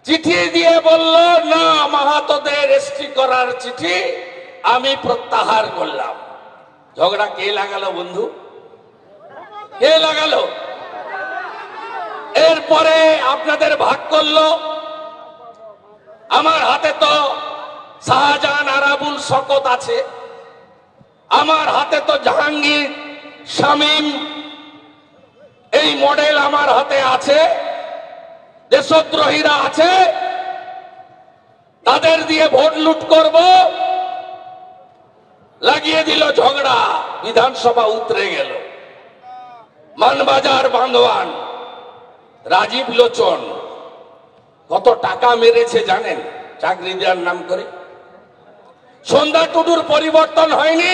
চিঠি দিয়ে বলল, না, মাহাতোদের এসটি করার চিঠি আমি প্রত্যাহার করলাম। ঝগড়া কে লাগালো বন্ধু? কে লাগালো? এরপরে আপনাদের ভাগ করলো। আমার হাতে তো শাহজাহান আরাবুল শকত আছে, আমার হাতে তো জাহাঙ্গীর শামীম এই মডেল আমার হাতে আছে, দেশদ্রোহীরা আছে, তাদের দিয়ে ভোট লুট করব। লাগিয়ে দিল ঝগড়া, বিধানসভা উতরে গেল। মানবাজার বান্দোয়ান রাজীব লোচন কত টাকা মেরেছে জানেন চাকরি দেওয়ার নাম করে? সন্ধ্যা টুডুর পরিবর্তন হয়নি?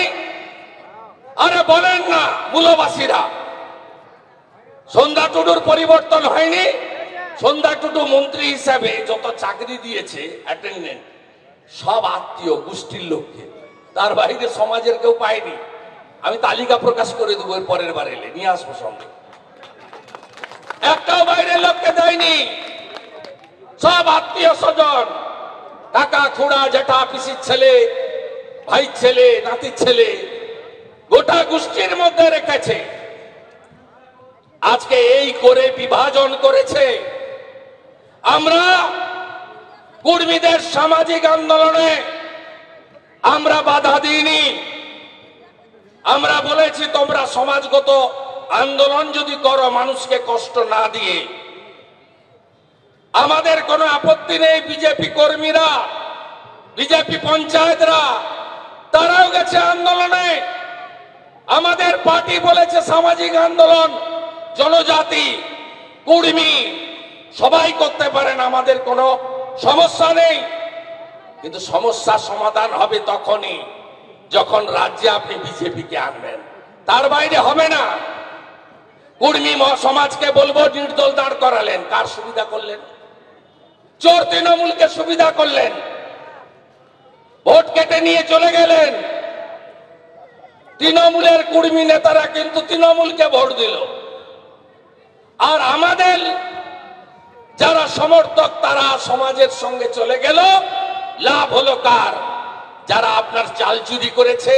আরে বলেন না মূলবাসীরা, সন্ধ্যা টুডুর পরিবর্তন হয়নি? সন্ধ্যা টুডু মন্ত্রী হিসাবে যত চাকরি দিয়েছে অ্যাটেন্ডেন্ট সব আত্মীয় গোষ্ঠীর লোককে, তার বাইরে সমাজের কেউ পায়নি। আমি তালিকা প্রকাশ করে দেবো এর পরের বার এলে, নিয়ে আসবো সঙ্গে। একটাও বাইরের লোককে দেয়নি, সব আত্মীয় স্বজন, কাকা খুড়া জেঠা পিসির ছেলে, ভাই ছেলে, নাতির ছেলে, গোটা গোষ্ঠীর মধ্যে রেখেছে। আজকে এই করে বিভাজন করেছে। আমরা কর্মীদের সামাজিক আন্দোলনে আমরা বাধা দিইনি। আমরা বলেছি তোমরা সমাজগত আন্দোলন যদি করো মানুষকে কষ্ট না দিয়ে, আমাদের কোনো আপত্তি নেই। বিজেপি কর্মীরা, বিজেপি পঞ্চায়েতরা তারাও গেছে আন্দোলনে। আমাদের পার্টি বলেছে সামাজিক আন্দোলন জনজাতি কর্মী সবাই করতে পারেন, আমাদের কোনো সমস্যা নেই। কিন্তু সমস্যার সমাধান হবে তখনই যখন রাজ্যে আপনি বিজেপিকে আনবেন, তার বাইরে হবে না। কর্মী সমাজকে বলবো নির্দল দাঁড় করালেন, কার সুবিধা করলেন? চোর তৃণমূলকে সুবিধা করলেন, ভোট কেটে নিয়ে চলে গেলেন। তৃণমূলের কর্মী নেতারা কিন্তু তৃণমূলকে ভোট দিল, আর আমাদের যারা সমর্থক তারা সমাজের সঙ্গে চলে গেল। লাভ হলো কার? যারা আপনার চাল চুরি করেছে,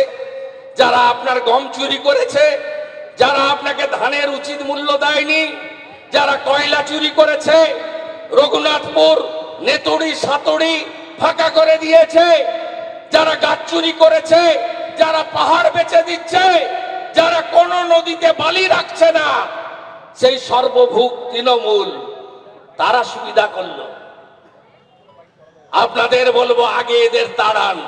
যারা আপনার গম চুরি করেছে, যারা আপনাকে ধানের উচিত মূল্য দেয়নি, যারা কয়লা চুরি করেছে, রঘুনাথপুর নেতুড়ি সাতুড়ি ফাঁকা করে দিয়েছে, যারা গাছ চুরি করেছে, যারা পাহাড় বেচে দিচ্ছে, যারা কোন নদীতে বালি রাখছে না, সেই সর্বভূক তৃণমূল, তারা সুবিধা করল। আপনাদের বলবো আগে এদের তাড়ান,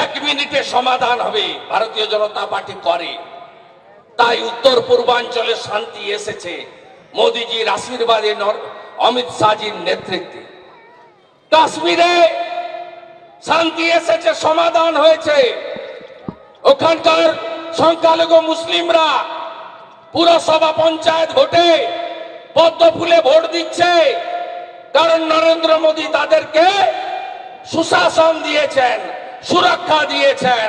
1 মিনিটে সমাধান হবে। ভারতীয় জনতা পার্টি করে, তাই উত্তর পূর্বাঞ্চলে শান্তি এসেছে মোদিজির আশীর্বাদে, অমিত শাহজির নেতৃত্বে। কাশ্মীরে শান্তি এসেছে, সমাধান হয়েছে। ওখানকার সংখ্যালঘু মুসলিমরা পুরসভা পঞ্চায়েত ভোটে পদ্ম ফুলে ভোট দিচ্ছে, কারণ নরেন্দ্র মোদী তাদেরকে সুশাসন দিয়েছেন, সুরক্ষা দিয়েছেন।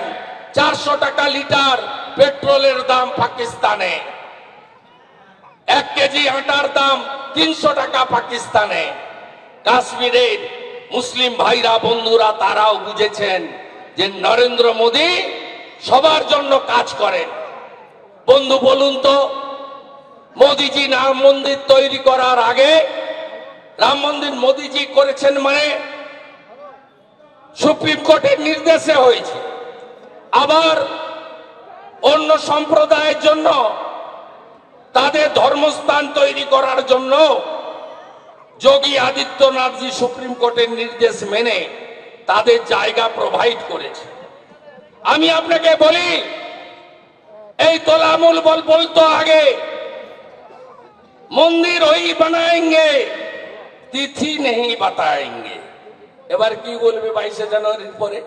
400 টাকা লিটার পেট্রোলের দাম পাকিস্তানে, 1 কেজি আটার দাম 300 টাকা পাকিস্তানে। কাশ্মীরের মুসলিম ভাইরা বন্ধুরা তারাও বুঝেছেন যে নরেন্দ্র মোদী সবার জন্য কাজ করেন। বন্ধু বলুন তো, মোদীজি রাম মন্দির তৈরি করার আগে, রাম মন্দির মোদীজি করেছেন মানে সুপ্রিম কোর্টের নির্দেশে হয়েছে। আবার অন্য সম্প্রদায়ের জন্য তাদের ধর্মস্থান তৈরি করার জন্য যোগী আদিত্যনাথজি সুপ্রিম কোর্টের নির্দেশ মেনে তাদের জায়গা প্রোভাইড করেছে। আমি আপনাকে বলি, এই তোলামূল বলতো আগে মন্দির ওই বানাएंगे তিথি নেই বাতাएंगे। এবার কি বলবে 22শে জানুয়ারির পরে?